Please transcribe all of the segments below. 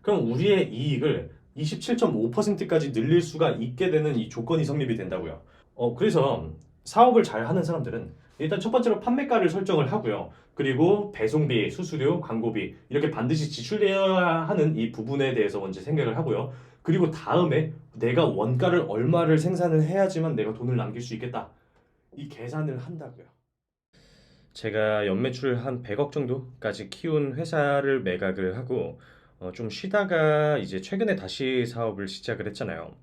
그럼 우리의 이익을 27.5%까지 늘릴 수가 있게 되는 이 조건이 성립이 된다고요. 그래서 사업을 잘 하는 사람들은 일단 첫 번째로 판매가를 설정을 하고요. 그리고 배송비, 수수료, 광고비 이렇게 반드시 지출되어야 하는 이 부분에 대해서 먼저 생각을 하고요. 그리고 다음에 내가 원가를 얼마를 생산을 해야지만 내가 돈을 남길 수 있겠다. 이 계산을 한다고요. 제가 연매출 한 100억 정도까지 키운 회사를 매각을 하고 좀 쉬다가 이제 최근에 다시 사업을 시작을 했잖아요.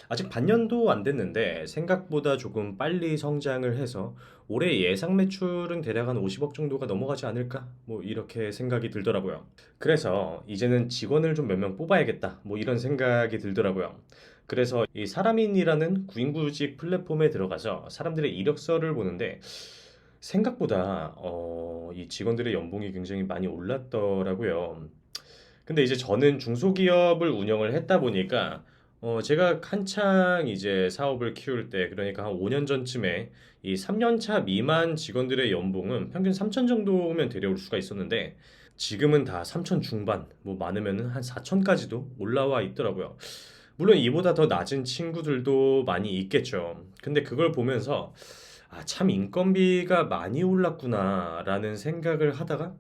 아직 반년도 안 됐는데 생각보다 조금 빨리 성장을 해서 올해 예상 매출은 대략 한 50억 정도가 넘어가지 않을까? 뭐 이렇게 생각이 들더라고요. 그래서 이제는 직원을 좀 몇 명 뽑아야겠다. 뭐 이런 생각이 들더라고요. 그래서 이 사람인이라는 구인구직 플랫폼에 들어가서 사람들의 이력서를 보는데 생각보다 이 직원들의 연봉이 굉장히 많이 올랐더라고요. 근데 이제 저는 중소기업을 운영을 했다 보니까 제가 한창 이제 사업을 키울 때 그러니까 한 5년 전쯤에 이 3년 차 미만 직원들의 연봉은 평균 3천 정도면 데려올 수가 있었는데 지금은 다 3천 중반, 뭐 많으면은 한 4천까지도 올라와 있더라고요. 물론 이보다 더 낮은 친구들도 많이 있겠죠. 근데 그걸 보면서 참 인건비가 많이 올랐구나라는 생각을 하다가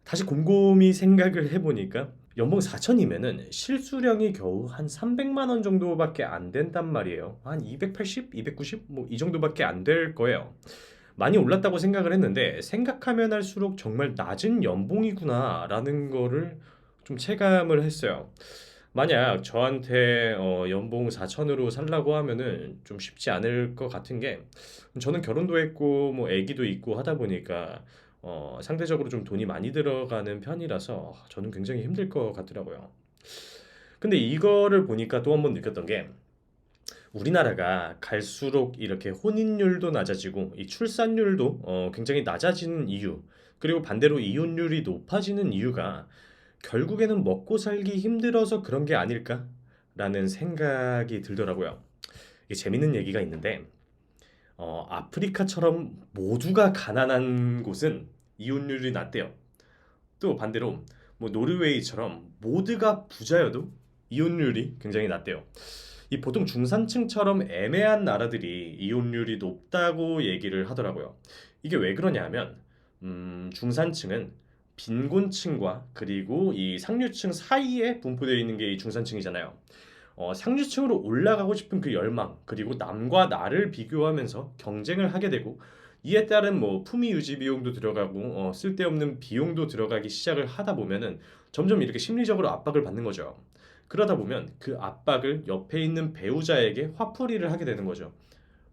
다시 곰곰이 생각을 해보니까 연봉 4천이면은 실수령이 겨우 한 300만 원 정도밖에 안 된단 말이에요. 한 280, 290 뭐 이 정도밖에 안 될 거예요. 많이 올랐다고 생각을 했는데 생각하면 할수록 정말 낮은 연봉이구나라는 거를 좀 체감을 했어요. 만약 저한테 연봉 4천으로 살라고 하면은 좀 쉽지 않을 것 같은 게 저는 결혼도 했고 뭐 아기도 있고 하다 보니까 상대적으로 좀 돈이 많이 들어가는 편이라서 저는 굉장히 힘들 것 같더라고요. 근데 이거를 보니까 또 한 번 느꼈던 게 우리나라가 갈수록 이렇게 혼인율도 낮아지고 이 출산율도 굉장히 낮아지는 이유, 그리고 반대로 이혼율이 높아지는 이유가 결국에는 먹고 살기 힘들어서 그런 게 아닐까라는 생각이 들더라고요. 이게 재밌는 얘기가 있는데 아프리카처럼 모두가 가난한 곳은 이혼율이 낮대요. 또 반대로 뭐 노르웨이처럼 모두가 부자여도 이혼율이 굉장히 낮대요. 이 보통 중산층처럼 애매한 나라들이 이혼율이 높다고 얘기를 하더라고요. 이게 왜 그러냐 하면 중산층은 빈곤층과 그리고 이 상류층 사이에 분포되어 있는 게 이 중산층이잖아요. 상류층으로 올라가고 싶은 그 열망, 그리고 남과 나를 비교하면서 경쟁을 하게 되고 이에 따른 뭐 품위 유지 비용도 들어가고 쓸데없는 비용도 들어가기 시작을 하다 보면은 점점 이렇게 심리적으로 압박을 받는 거죠. 그러다 보면 그 압박을 옆에 있는 배우자에게 화풀이를 하게 되는 거죠.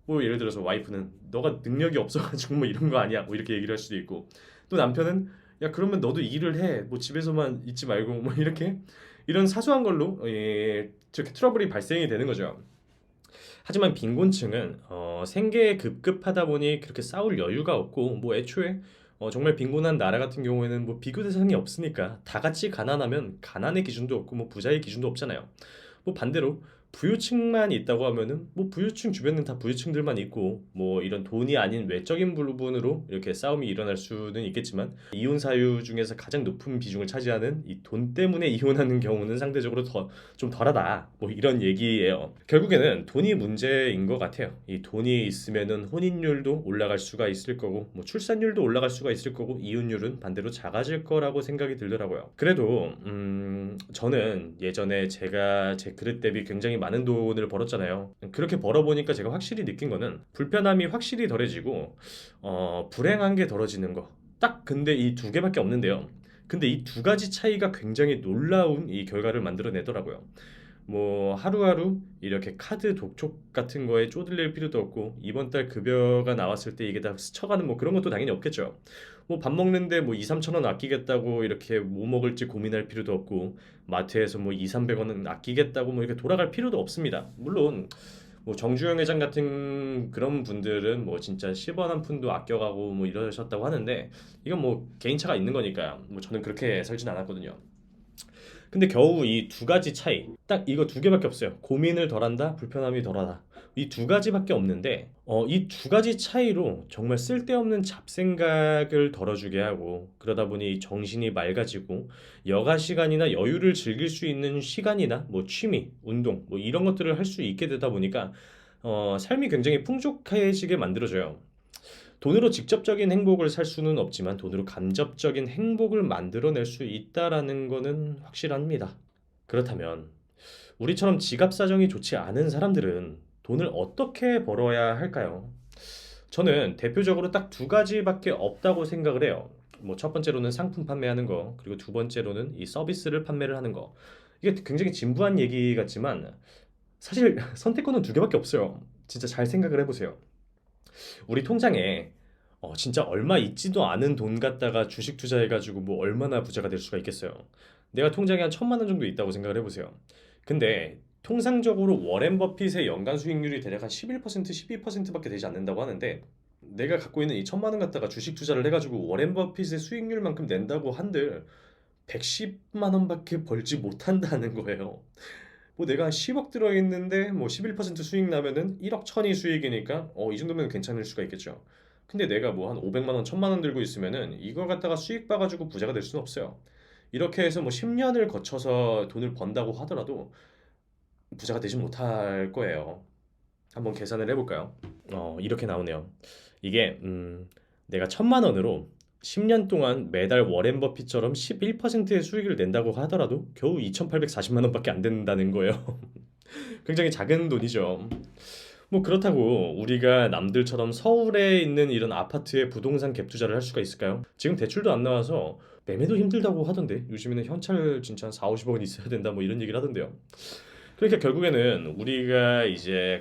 뭐 예를 들어서 와이프는 너가 능력이 없어가지고 뭐 이런 거 아니야 뭐 이렇게 얘기를 할 수도 있고, 또 남편은 야 그러면 너도 일을 해 뭐 집에서만 있지 말고 뭐 이렇게 이런 사소한 걸로 저렇게 트러블이 발생이 되는 거죠. 하지만 빈곤층은 생계에 급급하다 보니 그렇게 싸울 여유가 없고 뭐 애초에 정말 빈곤한 나라 같은 경우에는 뭐 비교 대상이 없으니까 다 같이 가난하면 가난의 기준도 없고 뭐 부자의 기준도 없잖아요. 뭐 반대로 부유층만 있다고 하면은 뭐 부유층 주변은 다 부유층들만 있고 뭐 이런 돈이 아닌 외적인 부분으로 이렇게 싸움이 일어날 수는 있겠지만 이혼 사유 중에서 가장 높은 비중을 차지하는 이 돈 때문에 이혼하는 경우는 상대적으로 더 좀 덜하다 뭐 이런 얘기예요. 결국에는 돈이 문제인 것 같아요. 이 돈이 있으면은 혼인율도 올라갈 수가 있을 거고 뭐 출산율도 올라갈 수가 있을 거고 이혼율은 반대로 작아질 거라고 생각이 들더라고요. 그래도 저는 예전에 제가 제 그릇 대비 굉장히 많은 돈을 벌었잖아요. 그렇게 벌어보니까 제가 확실히 느낀 거는 불편함이 확실히 덜해지고 불행한 게 덜어지는 거. 딱 근데 이 두 개밖에 없는데요. 근데 이 두 가지 차이가 굉장히 놀라운 이 결과를 만들어내더라고요. 뭐 하루하루 이렇게 카드 독촉 같은 거에 쪼들릴 필요도 없고 이번 달 급여가 나왔을 때 이게 다 스쳐가는 뭐 그런 것도 당연히 없겠죠. 뭐 밥 먹는데 뭐 2, 3천 원 아끼겠다고 이렇게 뭐 먹을지 고민할 필요도 없고 마트에서 뭐 2, 300원은 아끼겠다고 뭐 이렇게 돌아갈 필요도 없습니다. 물론 뭐 정주영 회장 같은 그런 분들은 뭐 진짜 10원 한 푼도 아껴가고 뭐 이러셨다고 하는데 이건 뭐 개인차가 있는 거니까 뭐 저는 그렇게 살진 않았거든요. 근데 겨우 이 두 가지 차이, 딱 이거 두 개밖에 없어요. 고민을 덜한다, 불편함이 덜하다. 이 두 가지밖에 없는데, 이 두 가지 차이로 정말 쓸데없는 잡생각을 덜어주게 하고, 그러다 보니 정신이 맑아지고, 여가 시간이나 여유를 즐길 수 있는 시간이나 뭐 취미, 운동, 뭐 이런 것들을 할 수 있게 되다 보니까, 삶이 굉장히 풍족해지게 만들어져요. 돈으로 직접적인 행복을 살 수는 없지만 돈으로 간접적인 행복을 만들어낼 수 있다라는 거는 확실합니다. 그렇다면 우리처럼 지갑 사정이 좋지 않은 사람들은 돈을 어떻게 벌어야 할까요? 저는 대표적으로 딱 두 가지밖에 없다고 생각을 해요. 뭐 첫 번째로는 상품 판매하는 거, 그리고 두 번째로는 이 서비스를 판매를 하는 거. 이게 굉장히 진부한 얘기 같지만 사실 선택권은 두 개밖에 없어요. 진짜 잘 생각을 해보세요. 우리 통장에 진짜 얼마 있지도 않은 돈 갖다가 주식 투자해가지고 뭐 얼마나 부자가 될 수가 있겠어요. 내가 통장에 한 1,000만 원 정도 있다고 생각을 해보세요. 근데 통상적으로 워렌 버핏의 연간 수익률이 대략 한 11%, 12%밖에 되지 않는다고 하는데 내가 갖고 있는 이 1,000만 원 갖다가 주식 투자를 해가지고 워렌 버핏의 수익률만큼 낸다고 한들 110만 원밖에 벌지 못한다는 거예요. 뭐 내가 한 10억 들어있는데 뭐 11% 수익 나면은 1억 천이 수익이니까 이 정도면 괜찮을 수가 있겠죠. 근데 내가 뭐 한 500만 원, 1000만 원 들고 있으면은 이걸 갖다가 수익 봐가지고 부자가 될 수는 없어요. 이렇게 해서 뭐 10년을 거쳐서 돈을 번다고 하더라도 부자가 되지 못할 거예요. 한번 계산을 해볼까요? 이렇게 나오네요. 이게 내가 1,000만 원으로 10년 동안 매달 워렌 버핏처럼 11%의 수익을 낸다고 하더라도 겨우 2,840만 원밖에 안 된다는 거예요. 굉장히 작은 돈이죠. 뭐 그렇다고 우리가 남들처럼 서울에 있는 이런 아파트에 부동산 갭 투자를 할 수가 있을까요? 지금 대출도 안 나와서 매매도 힘들다고 하던데 요즘에는 현찰 진짜 한 4, 50억은 있어야 된다 뭐 이런 얘기를 하던데요. 그러니까 결국에는 우리가 이제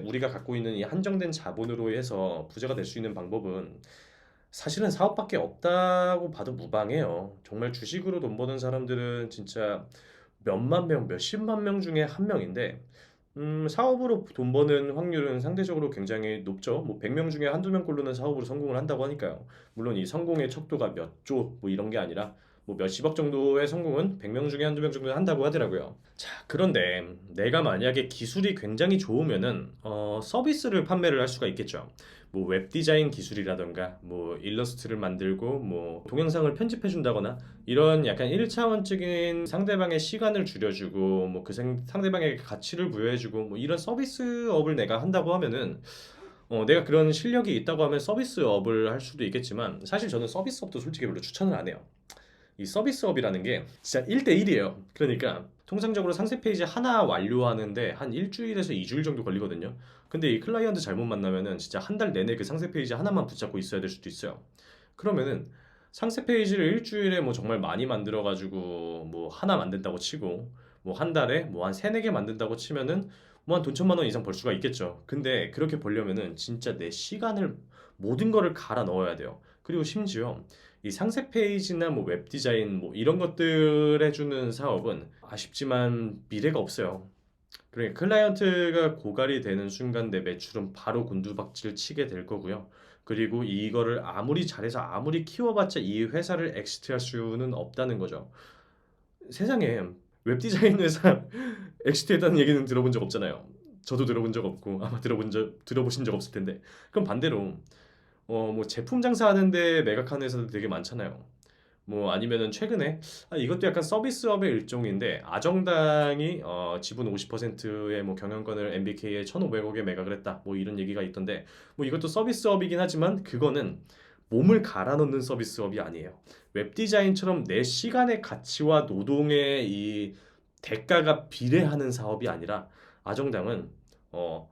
우리가 갖고 있는 이 한정된 자본으로 해서 부자가 될 수 있는 방법은 사실은 사업밖에 없다고 봐도 무방해요. 정말 주식으로 돈 버는 사람들은 진짜 몇만 명, 몇십만 명 중에 한 명인데 사업으로 돈 버는 확률은 상대적으로 굉장히 높죠. 뭐 100명 중에 한두 명꼴로는 사업으로 성공을 한다고 하니까요. 물론 이 성공의 척도가 몇 조 뭐 이런 게 아니라 뭐 몇십억 정도의 성공은 100명 중에 한두 명 정도는 한다고 하더라고요. 자, 그런데 내가 만약에 기술이 굉장히 좋으면은 서비스를 판매를 할 수가 있겠죠. 뭐 웹 디자인 기술이라던가 뭐 일러스트를 만들고 뭐 동영상을 편집해 준다거나 이런 약간 1차원적인 상대방의 시간을 줄여주고 뭐 그 상대방에게 가치를 부여해주고 뭐 이런 서비스업을 내가 한다고 하면은 내가 그런 실력이 있다고 하면 서비스업을 할 수도 있겠지만 사실 저는 서비스업도 솔직히 별로 추천을 안 해요. 이 서비스업이라는 게 진짜 1대1이에요. 그러니까 통상적으로 상세 페이지 하나 완료하는데 한 일주일에서 2주일 정도 걸리거든요. 근데 이 클라이언트 잘못 만나면은 진짜 한 달 내내 그 상세 페이지 하나만 붙잡고 있어야 될 수도 있어요. 그러면은 상세 페이지를 일주일에 뭐 정말 많이 만들어 가지고 뭐 하나 만든다고 치고 뭐 한 달에 뭐 한 세네 개 만든다고 치면은 뭐 한 돈 1,000만 원 이상 벌 수가 있겠죠. 근데 그렇게 벌려면은 진짜 내 시간을 모든 거를 갈아 넣어야 돼요. 그리고 심지어 이 상세 페이지나 뭐 웹 디자인 뭐 이런 것들 해주는 사업은 아쉽지만 미래가 없어요. 그러니까 클라이언트가 고갈이 되는 순간 내 매출은 바로 곤두박질 치게 될 거고요. 그리고 이거를 아무리 잘해서 아무리 키워봤자 이 회사를 엑시트할 수는 없다는 거죠. 세상에 웹 디자인 회사 엑시트했다는 얘기는 들어본 적 없잖아요. 저도 들어본 적 없고 아마 들어보신 적 없을 텐데. 그럼 반대로 뭐 제품 장사하는데 매각하는 회사도 되게 많잖아요. 뭐 아니면은 최근에 이것도 약간 서비스업의 일종인데 아정당이 지분 50%의 뭐 경영권을 MBK에 1,500억에 매각을 했다. 뭐 이런 얘기가 있던데 뭐 이것도 서비스업이긴 하지만 그거는 몸을 갈아 넣는 서비스업이 아니에요. 웹 디자인처럼 내 시간의 가치와 노동의 이 대가가 비례하는 사업이 아니라 아정당은 어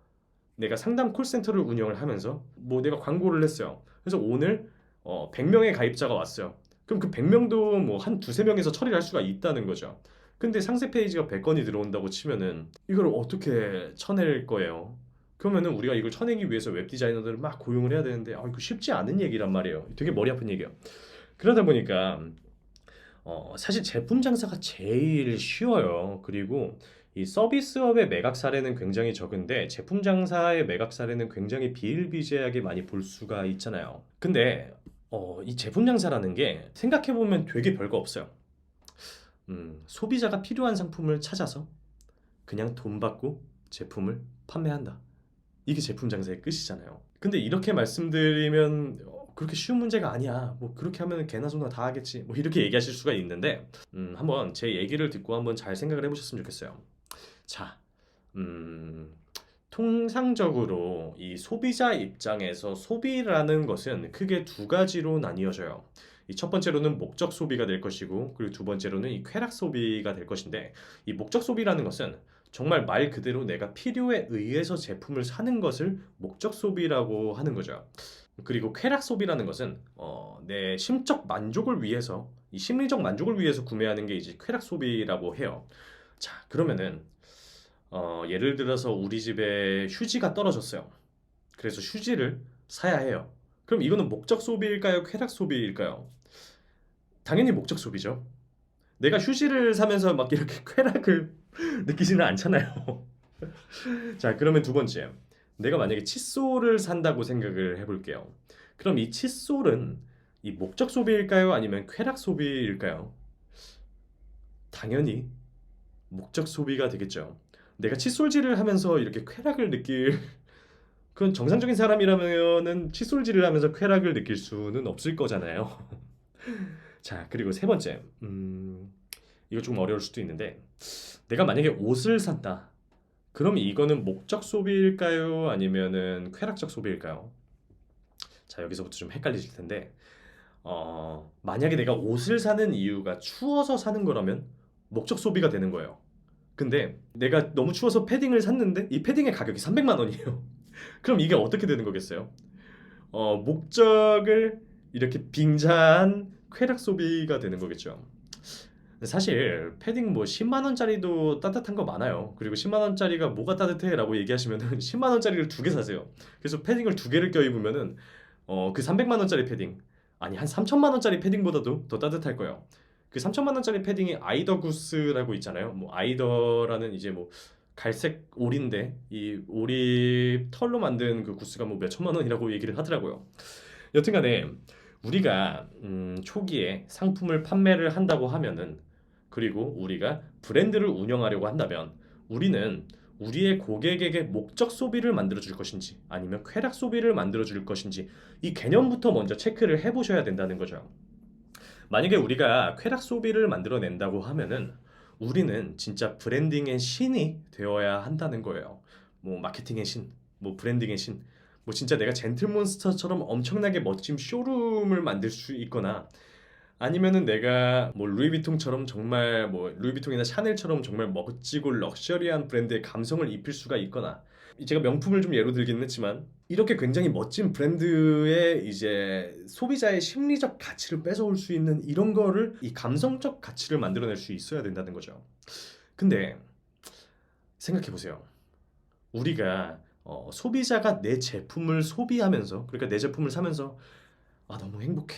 내가 상담 콜센터를 운영을 하면서 뭐 내가 광고를 했어요. 그래서 오늘 100명의 가입자가 왔어요. 그럼 그 100명도 뭐 한 두세 명에서 처리를 할 수가 있다는 거죠. 근데 상세 페이지가 100건이 들어온다고 치면은 이걸 어떻게 쳐낼 거예요? 그러면은 우리가 이걸 쳐내기 위해서 웹 디자이너들을 막 고용을 해야 되는데 이거 쉽지 않은 얘기란 말이에요. 되게 머리 아픈 얘기예요. 그러다 보니까 사실 제품 장사가 제일 쉬워요. 그리고 이 서비스업의 매각 사례는 굉장히 적은데 제품 장사의 매각 사례는 굉장히 비일비재하게 많이 볼 수가 있잖아요. 근데 이 제품 장사라는 게 생각해 보면 되게 별거 없어요. 소비자가 필요한 상품을 찾아서 그냥 돈 받고 제품을 판매한다. 이게 제품 장사의 끝이잖아요. 근데 이렇게 말씀드리면 그렇게 쉬운 문제가 아니야. 뭐 그렇게 하면 개나 소나 다 하겠지. 뭐 이렇게 얘기하실 수가 있는데 한번 제 얘기를 듣고 한번 잘 생각을 해보셨으면 좋겠어요. 자, 통상적으로 이 소비자 입장에서 소비라는 것은 크게 두 가지로 나뉘어져요. 이 첫 번째로는 목적 소비가 될 것이고, 그리고 두 번째로는 이 쾌락 소비가 될 것인데, 이 목적 소비라는 것은 정말 말 그대로 내가 필요에 의해서 제품을 사는 것을 목적 소비라고 하는 거죠. 그리고 쾌락 소비라는 것은 내 심적 만족을 위해서, 이 심리적 만족을 위해서 구매하는 게 이제 쾌락 소비라고 해요. 자, 그러면은 예를 들어서 우리 집에 휴지가 떨어졌어요. 그래서 휴지를 사야 해요. 그럼 이거는 목적 소비일까요? 쾌락 소비일까요? 당연히 목적 소비죠. 내가 휴지를 사면서 막 이렇게 쾌락을 느끼지는 않잖아요. 자, 그러면 두 번째. 내가 만약에 칫솔을 산다고 생각을 해볼게요. 그럼 이 칫솔은 이 목적 소비일까요? 아니면 쾌락 소비일까요? 당연히 목적 소비가 되겠죠. 내가 칫솔질을 하면서 이렇게 쾌락을 느낄 그건 정상적인 사람이라면은 칫솔질을 하면서 쾌락을 느낄 수는 없을 거잖아요. 자, 그리고 세 번째. 이거 좀 어려울 수도 있는데 내가 만약에 옷을 산다. 그럼 이거는 목적 소비일까요? 아니면은 쾌락적 소비일까요? 자, 여기서부터 좀 헷갈리실 텐데 만약에 내가 옷을 사는 이유가 추워서 사는 거라면 목적 소비가 되는 거예요. 근데 내가 너무 추워서 패딩을 샀는데 이 패딩의 가격이 300만 원이에요. 그럼 이게 어떻게 되는 거겠어요? 목적을 이렇게 빙자한 쾌락 소비가 되는 거겠죠. 사실 패딩 뭐 10만 원짜리도 따뜻한 거 많아요. 그리고 10만 원짜리가 뭐가 따뜻해라고 얘기하시면은 10만 원짜리를 두 개 사세요. 그래서 패딩을 두 개를 껴입으면은 그 300만 원짜리 패딩 아니 한 3천만 원짜리 패딩보다도 더 따뜻할 거예요. 그 3천만 원짜리 패딩이 아이더구스라고 있잖아요. 뭐 아이더라는 이제 뭐 갈색 오리인데 이 오리 털로 만든 그 구스가 뭐 몇 천만 원이라고 얘기를 하더라고요. 여튼간에 우리가 초기에 상품을 판매를 한다고 하면은 그리고 우리가 브랜드를 운영하려고 한다면 우리는 우리의 고객에게 목적 소비를 만들어 줄 것인지 아니면 쾌락 소비를 만들어 줄 것인지 이 개념부터 먼저 체크를 해 보셔야 된다는 거죠. 만약에 우리가 쾌락 소비를 만들어낸다고 하면은 우리는 진짜 브랜딩의 신이 되어야 한다는 거예요. 뭐 마케팅의 신, 뭐 브랜딩의 신, 뭐 진짜 내가 젠틀몬스터처럼 엄청나게 멋진 쇼룸을 만들 수 있거나 아니면은 내가 뭐 루이비통처럼 정말 뭐 루이비통이나 샤넬처럼 정말 멋지고 럭셔리한 브랜드의 감성을 입힐 수가 있거나 제가 명품을 좀 예로 들기는 했지만 이렇게 굉장히 멋진 브랜드의 이제 소비자의 심리적 가치를 뺏어올 수 있는 이런 거를 이 감성적 가치를 만들어낼 수 있어야 된다는 거죠. 근데 생각해 보세요. 우리가 소비자가 내 제품을 소비하면서 그러니까 내 제품을 사면서 아 너무 행복해.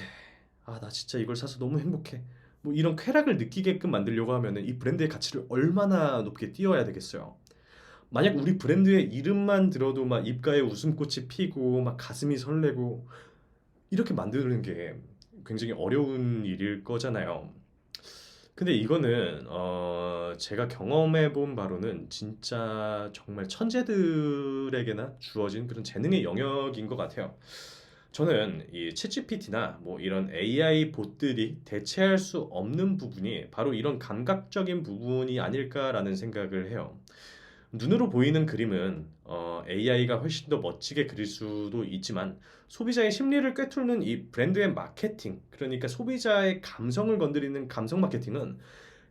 아 나 진짜 이걸 사서 너무 행복해. 뭐 이런 쾌락을 느끼게끔 만들려고 하면은 이 브랜드의 가치를 얼마나 높게 띄워야 되겠어요. 만약 우리 브랜드의 이름만 들어도 막 입가에 웃음꽃이 피고 막 가슴이 설레고 이렇게 만드는 게 굉장히 어려운 일일 거잖아요. 근데 이거는 제가 경험해 본 바로는 진짜 정말 천재들에게나 주어진 그런 재능의 영역인 것 같아요. 저는 이 챗GPT나 뭐 이런 AI 봇들이 대체할 수 없는 부분이 바로 이런 감각적인 부분이 아닐까라는 생각을 해요. 눈으로 보이는 그림은 AI가 훨씬 더 멋지게 그릴 수도 있지만 소비자의 심리를 꿰뚫는 이 브랜드의 마케팅, 그러니까 소비자의 감성을 건드리는 감성 마케팅은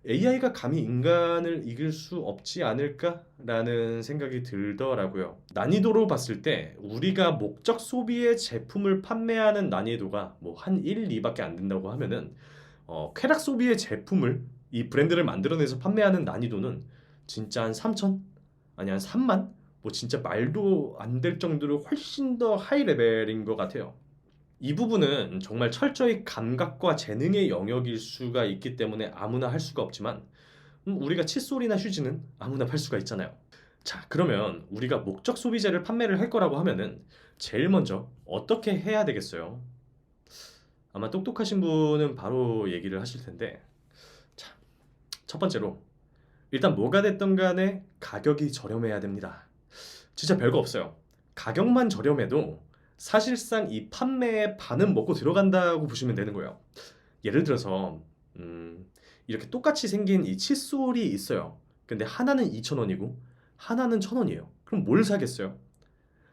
AI가 감히 인간을 이길 수 없지 않을까라는 생각이 들더라고요. 난이도로 봤을 때 우리가 목적 소비의 제품을 판매하는 난이도가 뭐 한 1, 2밖에 안 된다고 하면은 쾌락 소비의 제품을 이 브랜드를 만들어내서 판매하는 난이도는 진짜 한 3천? 아니 한 3만? 뭐 진짜 말도 안 될 정도로 훨씬 더 하이 레벨인 것 같아요. 이 부분은 정말 철저히 감각과 재능의 영역일 수가 있기 때문에 아무나 할 수가 없지만 우리가 칫솔이나 휴지는 아무나 팔 수가 있잖아요. 자, 그러면 우리가 목적 소비재를 판매를 할 거라고 하면은 제일 먼저 어떻게 해야 되겠어요? 아마 똑똑하신 분은 바로 얘기를 하실 텐데 자, 첫 번째로 일단 뭐가 됐든 간에 가격이 저렴해야 됩니다. 진짜 별거 없어요. 가격만 저렴해도 사실상 이 판매의 반은 먹고 들어간다고 보시면 되는 거예요. 예를 들어서 이렇게 똑같이 생긴 이 칫솔이 있어요. 근데 하나는 2,000원이고 하나는 1,000원이에요. 그럼 뭘 사겠어요?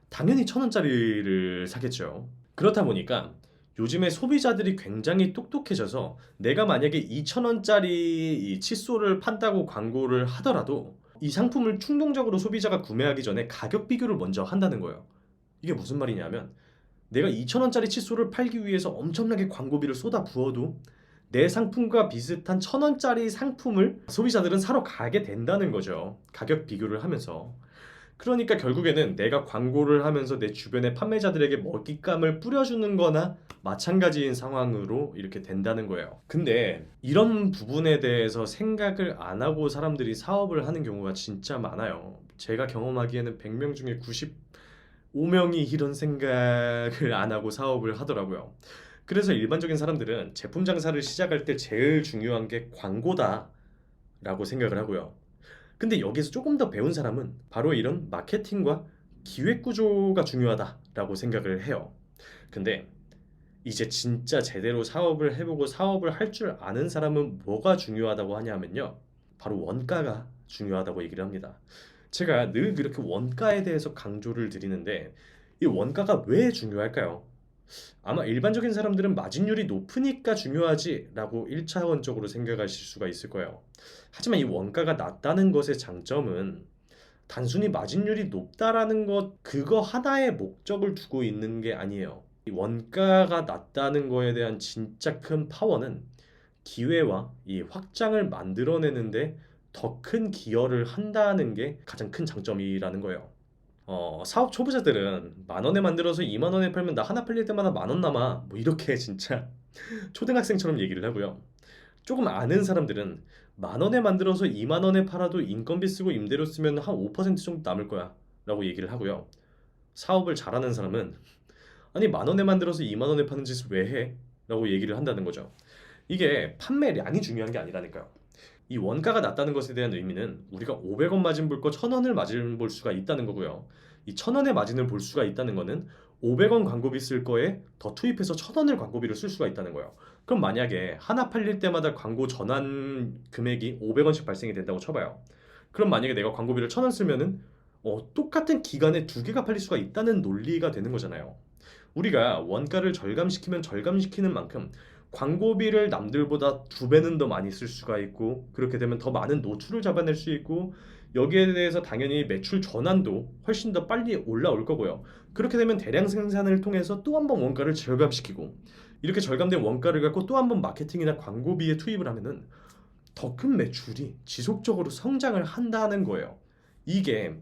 당연히 1,000원짜리를 사겠죠. 그렇다 보니까 요즘에 소비자들이 굉장히 똑똑해져서 내가 만약에 2,000원짜리 이 칫솔을 판다고 광고를 하더라도 이 상품을 충동적으로 소비자가 구매하기 전에 가격 비교를 먼저 한다는 거예요. 이게 무슨 말이냐면 내가 2,000원짜리 칫솔을 팔기 위해서 엄청나게 광고비를 쏟아 부어도 내 상품과 비슷한 1,000원짜리 상품을 소비자들은 사러 가게 된다는 거죠. 가격 비교를 하면서. 그러니까 결국에는 내가 광고를 하면서 내 주변의 판매자들에게 먹잇감을 뿌려주는 거나 마찬가지인 상황으로 이렇게 된다는 거예요. 근데 이런 부분에 대해서 생각을 안 하고 사람들이 사업을 하는 경우가 진짜 많아요. 제가 경험하기에는 100명 중에 95명이 이런 생각을 안 하고 사업을 하더라고요. 그래서 일반적인 사람들은 제품 장사를 시작할 때 제일 중요한 게 광고다 라고 생각을 하고요. 근데 여기서 조금 더 배운 사람은 바로 이런 마케팅과 기획 구조가 중요하다라고 생각을 해요. 근데 이제 진짜 제대로 사업을 해보고 사업을 할 줄 아는 사람은 뭐가 중요하다고 하냐면요. 바로 원가가 중요하다고 얘기를 합니다. 제가 늘 그렇게 원가에 대해서 강조를 드리는데 이 원가가 왜 중요할까요? 아마 일반적인 사람들은 마진율이 높으니까 중요하지라고 1차원적으로 생각하실 수가 있을 거예요. 하지만 이 원가가 낮다는 것의 장점은 단순히 마진율이 높다라는 것 그거 하나의 목적을 두고 있는 게 아니에요. 이 원가가 낮다는 거에 대한 진짜 큰 파워는 기회와 이 확장을 만들어내는데 더 큰 기여를 한다는 게 가장 큰 장점이라는 거예요. 사업 초보자들은 10,000원에 만들어서 20,000원에 팔면 나 하나 팔릴 때마다 10,000원 남아. 뭐 이렇게 진짜 초등학생처럼 얘기를 하고요. 조금 아는 사람들은 10,000원에 만들어서 20,000원에 팔아도 인건비 쓰고 임대료 쓰면 한 5% 정도 남을 거야. 라고 얘기를 하고요. 사업을 잘하는 사람은 아니 10,000원에 만들어서 20,000원에 파는 짓을 왜 해? 라고 얘기를 한다는 거죠. 이게 판매량이 중요한 게 아니라니까요. 이 원가가 낮다는 것에 대한 의미는 우리가 500원 마진 볼 거 1,000원을 마진 볼 수가 있다는 거고요. 이 1,000원의 마진을 볼 수가 있다는 거는 500원 광고비 쓸 거에 더 투입해서 1,000원을 광고비를 쓸 수가 있다는 거예요. 그럼 만약에 하나 팔릴 때마다 광고 전환 금액이 500원씩 발생이 된다고 쳐봐요. 그럼 만약에 내가 광고비를 1,000원 쓰면은 똑같은 기간에 두 개가 팔릴 수가 있다는 논리가 되는 거잖아요. 우리가 원가를 절감시키면 절감시키는 만큼 광고비를 남들보다 2배는 더 많이 쓸 수가 있고 그렇게 되면 더 많은 노출을 잡아낼 수 있고 여기에 대해서 당연히 매출 전환도 훨씬 더 빨리 올라올 거고요. 그렇게 되면 대량 생산을 통해서 또 한 번 원가를 절감시키고 이렇게 절감된 원가를 갖고 또 한 번 마케팅이나 광고비에 투입을 하면은 더 큰 매출이 지속적으로 성장을 한다는 거예요. 이게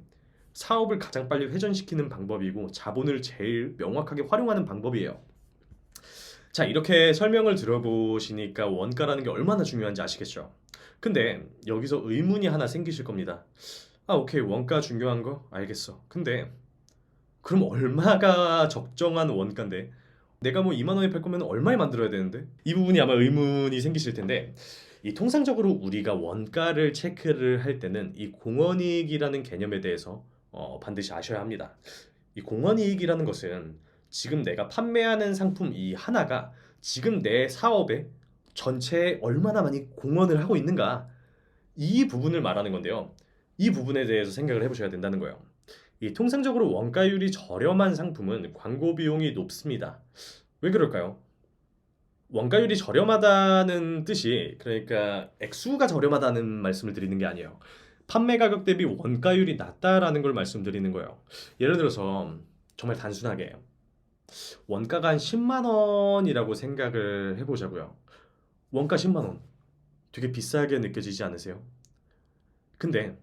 사업을 가장 빨리 회전시키는 방법이고 자본을 제일 명확하게 활용하는 방법이에요. 자, 이렇게 설명을 들어보시니까 원가라는 게 얼마나 중요한지 아시겠죠? 근데 여기서 의문이 하나 생기실 겁니다. 아, 오케이. 원가 중요한 거 알겠어. 근데 그럼 얼마가 적정한 원가인데? 내가 뭐 2만 원에 팔 거면 얼마에 만들어야 되는데? 이 부분이 아마 의문이 생기실 텐데 이 통상적으로 우리가 원가를 체크를 할 때는 이 공원이익이라는 개념에 대해서 반드시 아셔야 합니다. 이 공원이익이라는 것은 지금 내가 판매하는 상품 이 하나가 지금 내 사업에 전체에 얼마나 많이 공헌을 하고 있는가 이 부분을 말하는 건데요. 이 부분에 대해서 생각을 해보셔야 된다는 거예요. 이 통상적으로 원가율이 저렴한 상품은 광고 비용이 높습니다. 왜 그럴까요? 원가율이 저렴하다는 뜻이 그러니까 액수가 저렴하다는 말씀을 드리는 게 아니에요. 판매 가격 대비 원가율이 낮다라는 걸 말씀드리는 거예요. 예를 들어서 정말 단순하게 원가가 한 10만 원이라고 생각을 해보자고요. 원가 10만 원. 되게 비싸게 느껴지지 않으세요? 근데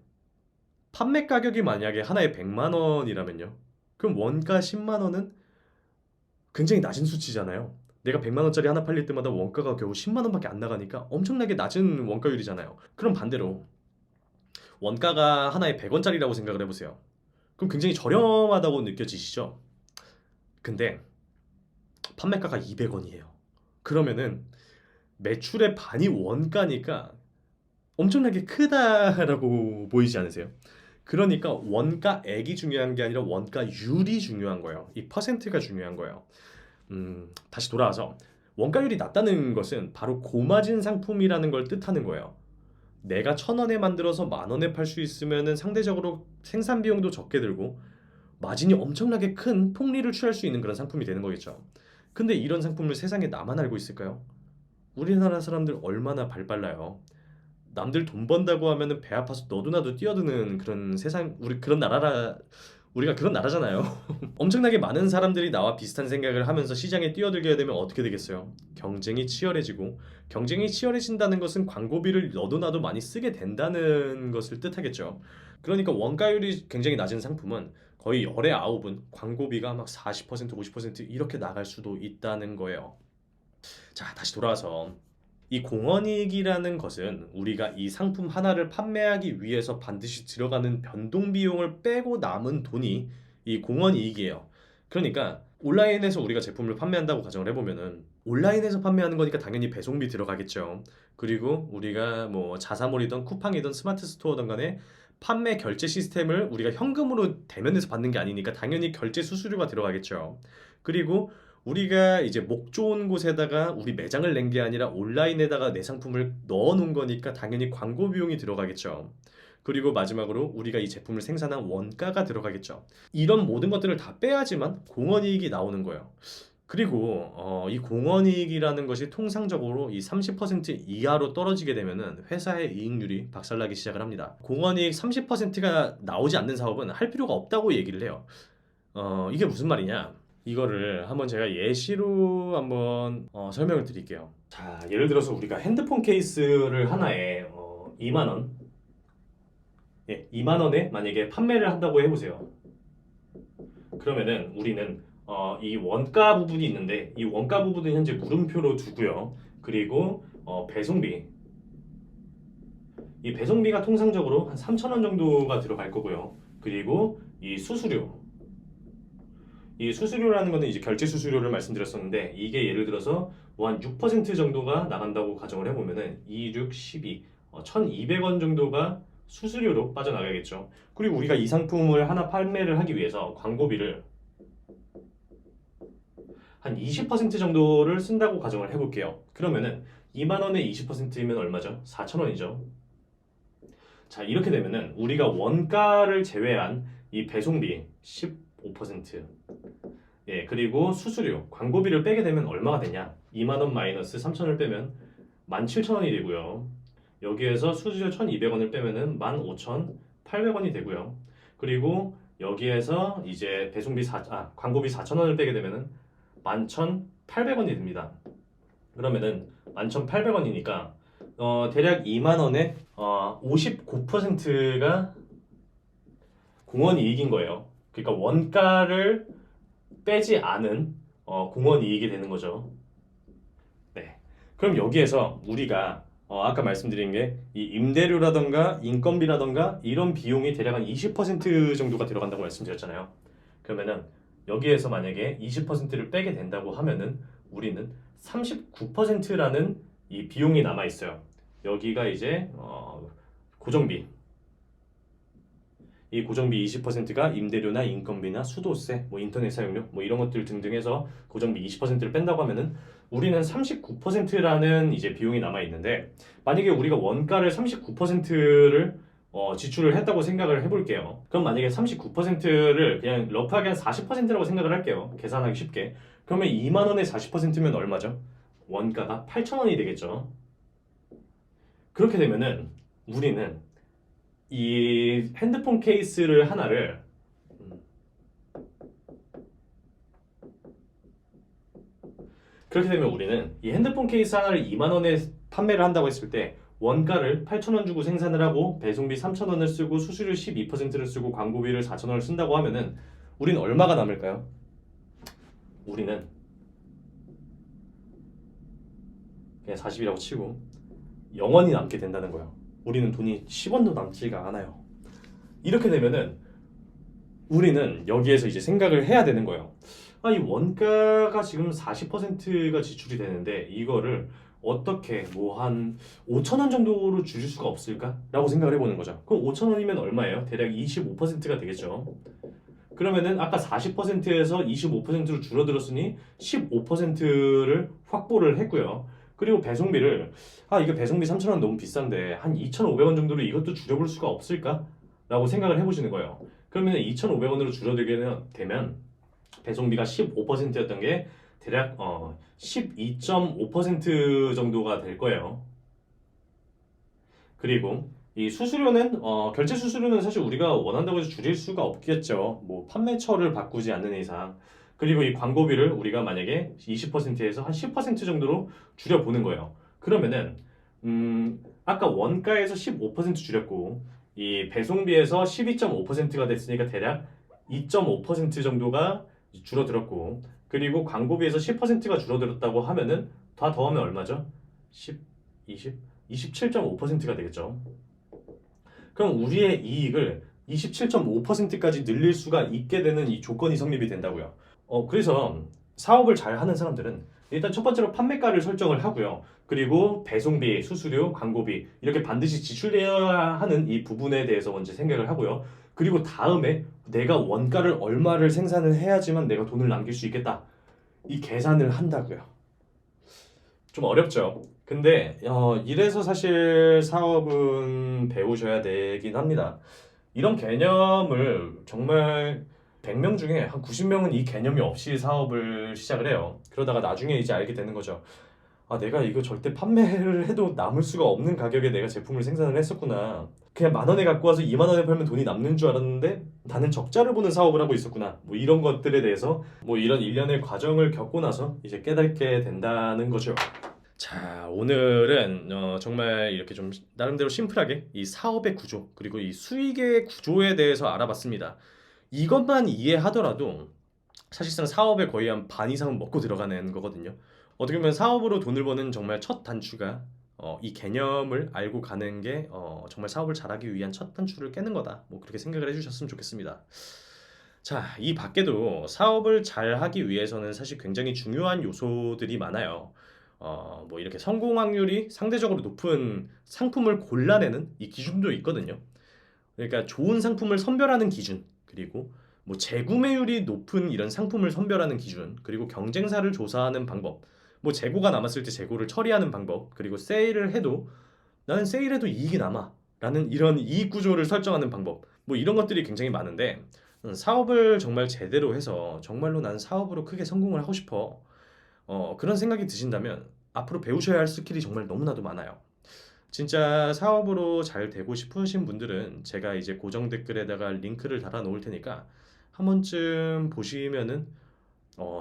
판매 가격이 만약에 하나에 100만 원이라면요. 그럼 원가 10만 원은 굉장히 낮은 수치잖아요. 내가 100만 원짜리 하나 팔릴 때마다 원가가 겨우 10만 원밖에 안 나가니까 엄청나게 낮은 원가율이잖아요. 그럼 반대로 원가가 하나에 100원짜리라고 생각을 해보세요. 그럼 굉장히 저렴하다고 느껴지시죠? 근데 판매가가 200원이에요. 그러면은 매출의 반이 원가니까 엄청나게 크다라고 보이지 않으세요? 그러니까 원가액이 중요한 게 아니라 원가율이 중요한 거예요. 이 퍼센트가 중요한 거예요. 다시 돌아와서 원가율이 낮다는 것은 바로 고마진 상품이라는 걸 뜻하는 거예요. 내가 1,000원에 만들어서 10,000원에 팔 수 있으면은 상대적으로 생산 비용도 적게 들고 마진이 엄청나게 큰 폭리를 취할 수 있는 그런 상품이 되는 거겠죠. 근데 이런 상품을 세상에 나만 알고 있을까요? 우리나라 사람들 얼마나 발빨라요. 남들 돈 번다고 하면은 배 아파서 너도 나도 뛰어드는 그런 세상, 우리가 그런 나라잖아요. 엄청나게 많은 사람들이 나와 비슷한 생각을 하면서 시장에 뛰어들게 되면 어떻게 되겠어요? 경쟁이 치열해지고, 경쟁이 치열해진다는 것은 광고비를 너도 나도 많이 쓰게 된다는 것을 뜻하겠죠. 그러니까 원가율이 굉장히 낮은 상품은 거의 열의 아홉은 광고비가 막 40%, 50% 이렇게 나갈 수도 있다는 거예요. 자, 다시 돌아와서 이 공헌이익이라는 것은 우리가 이 상품 하나를 판매하기 위해서 반드시 들어가는 변동 비용을 빼고 남은 돈이 이 공헌이익이에요. 그러니까 온라인에서 우리가 제품을 판매한다고 가정을 해보면은 온라인에서 판매하는 거니까 당연히 배송비 들어가겠죠. 그리고 우리가 뭐 자사몰이든 쿠팡이든 스마트 스토어든 간에 판매 결제 시스템을 우리가 현금으로 대면에서 받는 게 아니니까 당연히 결제 수수료가 들어가겠죠. 그리고 우리가 이제 목 좋은 곳에다가 우리 매장을 낸 게 아니라 온라인에다가 내 상품을 넣어 놓은 거니까 당연히 광고 비용이 들어가겠죠. 그리고 마지막으로 우리가 이 제품을 생산한 원가가 들어가겠죠. 이런 모든 것들을 다 빼야지만 공헌이익이 나오는 거예요. 그리고 이 공헌이익이라는 것이 통상적으로 이 30% 이하로 떨어지게 되면은 회사의 이익률이 박살나기 시작을 합니다. 공헌이익 30%가 나오지 않는 사업은 할 필요가 없다고 얘기를 해요. 이게 무슨 말이냐? 이거를 한번 제가 예시로 한번 설명을 드릴게요. 자, 예를 들어서 우리가 핸드폰 케이스를 하나에 2만 원, 2만 원에 만약에 판매를 한다고 해보세요. 그러면은 우리는 이 원가 부분이 있는데 이 원가 부분은 현재 물음표로 두고요. 그리고 배송비, 이 배송비가 통상적으로 한 3,000원 정도가 들어갈 거고요. 그리고 이 수수료, 이 수수료라는 거는 이제 결제 수수료를 말씀드렸었는데 이게 예를 들어서 뭐 한 6% 정도가 나간다고 가정을 해보면은 2, 6, 12, 1,200원 정도가 수수료로 빠져나가겠죠. 그리고 우리가 이 상품을 하나 판매를 하기 위해서 광고비를 한 20% 정도를 쓴다고 가정을 해볼게요. 그러면은 2만 원에 20%면 얼마죠? 4,000원이죠. 자, 이렇게 되면은 우리가 원가를 제외한 이 배송비 15%, 그리고 수수료, 광고비를 빼게 되면 얼마가 되냐? 2만 원 마이너스 3천을 빼면 17,000원이 되고요. 여기에서 수수료 1,200원을 빼면은 15,800원이 되고요. 그리고 여기에서 이제 광고비 4,000원을 빼게 되면은 11,800원이 됩니다. 그러면은 11,800원이니까 대략 2만 원에 59%가 공원 이익인 거예요. 그러니까 원가를 빼지 않은 공원 이익이 되는 거죠. 네. 그럼 여기에서 우리가 아까 말씀드린 게 이 임대료라던가 인건비라던가 이런 비용이 대략 한 20% 정도가 들어간다고 말씀드렸잖아요. 그러면은 여기에서 만약에 20%를 빼게 된다고 하면은 우리는 39%라는 이 비용이 남아 있어요. 여기가 이제 고정비, 이 고정비 20%가 임대료나 인건비나 수도세, 뭐 인터넷 사용료, 뭐 이런 것들 등등 해서 고정비 20%를 뺀다고 하면은 우리는 39%라는 이제 비용이 남아 있는데 만약에 우리가 원가를 39%를 지출을 했다고 생각을 해볼게요. 그럼 만약에 39%를 그냥 러프하게 한 40%라고 생각을 할게요. 계산하기 쉽게. 그러면 2만 원에 40%면 얼마죠? 원가가 8,000원이 되겠죠. 그렇게 되면은 우리는 이 핸드폰 케이스를 하나를 그렇게 되면 우리는 이 핸드폰 케이스 하나를 2만 원에 판매를 한다고 했을 때 원가를 8,000원 주고 생산을 하고 배송비 3,000원을 쓰고 수수료 12%를 쓰고 광고비를 4,000원을 쓴다고 하면은 우리는 얼마가 남을까요? 우리는 그냥 40이라고 치고 0원이 남게 된다는 거예요. 우리는 돈이 10원도 남지가 않아요. 이렇게 되면은 우리는 여기에서 이제 생각을 해야 되는 거예요. 이 원가가 지금 40%가 지출이 되는데 이거를 어떻게 뭐 한 5천 원 정도로 줄일 수가 없을까라고 생각을 해보는 거죠. 그럼 5천 원이면 얼마예요? 대략 25%가 되겠죠. 그러면은 아까 40%에서 25%로 줄어들었으니 15%를 확보를 했고요. 그리고 배송비를 이게 배송비 3,000원 너무 비싼데 한 2,500원 정도로 이것도 줄여볼 수가 없을까? 라고 생각을 해보시는 거예요. 그러면 2,500원으로 줄어들게 되면 배송비가 15%였던 게 대략 12.5% 정도가 될 거예요. 그리고 이 수수료는 결제 수수료는 사실 우리가 원한다고 해서 줄일 수가 없겠죠. 뭐 판매처를 바꾸지 않는 이상. 그리고 이 광고비를 우리가 만약에 20%에서 한 10% 정도로 줄여보는 거예요. 그러면은 아까 원가에서 15% 줄였고 이 배송비에서 12.5%가 됐으니까 대략 2.5% 정도가 줄어들었고 그리고 광고비에서 10%가 줄어들었다고 하면은 다 더하면 얼마죠? 10, 20, 27.5%가 되겠죠. 그럼 우리의 이익을 27.5%까지 늘릴 수가 있게 되는 이 조건이 성립이 된다고요. 그래서 사업을 잘 하는 사람들은 일단 첫 번째로 판매가를 설정을 하고요. 그리고 배송비, 수수료, 광고비 이렇게 반드시 지출해야 하는 이 부분에 대해서 먼저 생각을 하고요. 그리고 다음에 내가 원가를 얼마를 생산을 해야지만 내가 돈을 남길 수 있겠다. 이 계산을 한다고요. 좀 어렵죠. 근데 이래서 사실 사업은 배우셔야 되긴 합니다. 이런 개념을 정말 100명 중에 한 90명은 이 개념이 없이 사업을 시작을 해요. 그러다가 나중에 이제 알게 되는 거죠. 내가 이거 절대 판매를 해도 남을 수가 없는 가격에 내가 제품을 생산을 했었구나. 그냥 10,000원에 갖고 와서 20,000원에 팔면 돈이 남는 줄 알았는데 나는 적자를 보는 사업을 하고 있었구나. 뭐 이런 것들에 대해서 뭐 이런 일련의 과정을 겪고 나서 이제 깨닫게 된다는 거죠. 자, 오늘은 정말 이렇게 좀 나름대로 심플하게 이 사업의 구조 그리고 이 수익의 구조에 대해서 알아봤습니다. 이것만 이해하더라도 사실상 사업의 거의 한 반 이상은 먹고 들어가는 거거든요. 어떻게 보면 사업으로 돈을 버는 정말 첫 단추가 이 개념을 알고 가는 게 정말 사업을 잘하기 위한 첫 단추를 깨는 거다. 뭐 그렇게 생각을 해주셨으면 좋겠습니다. 자, 이 밖에도 사업을 잘 하기 위해서는 사실 굉장히 중요한 요소들이 많아요. 뭐 이렇게 성공 확률이 상대적으로 높은 상품을 골라내는 이 기준도 있거든요. 그러니까 좋은 상품을 선별하는 기준, 그리고 뭐 재구매율이 높은 이런 상품을 선별하는 기준, 그리고 경쟁사를 조사하는 방법, 뭐 재고가 남았을 때 재고를 처리하는 방법, 그리고 세일을 해도 나는 세일해도 이익이 남아 라는 이런 이익 구조를 설정하는 방법, 뭐 이런 것들이 굉장히 많은데 사업을 정말 제대로 해서 정말로 난 사업으로 크게 성공을 하고 싶어 그런 생각이 드신다면 앞으로 배우셔야 할 스킬이 정말 너무나도 많아요. 진짜 사업으로 잘 되고 싶으신 분들은 제가 이제 고정 댓글에다가 링크를 달아 놓을 테니까 한 번쯤 보시면은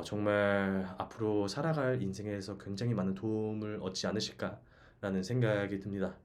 정말 앞으로 살아갈 인생에서 굉장히 많은 도움을 얻지 않으실까라는 생각이 듭니다.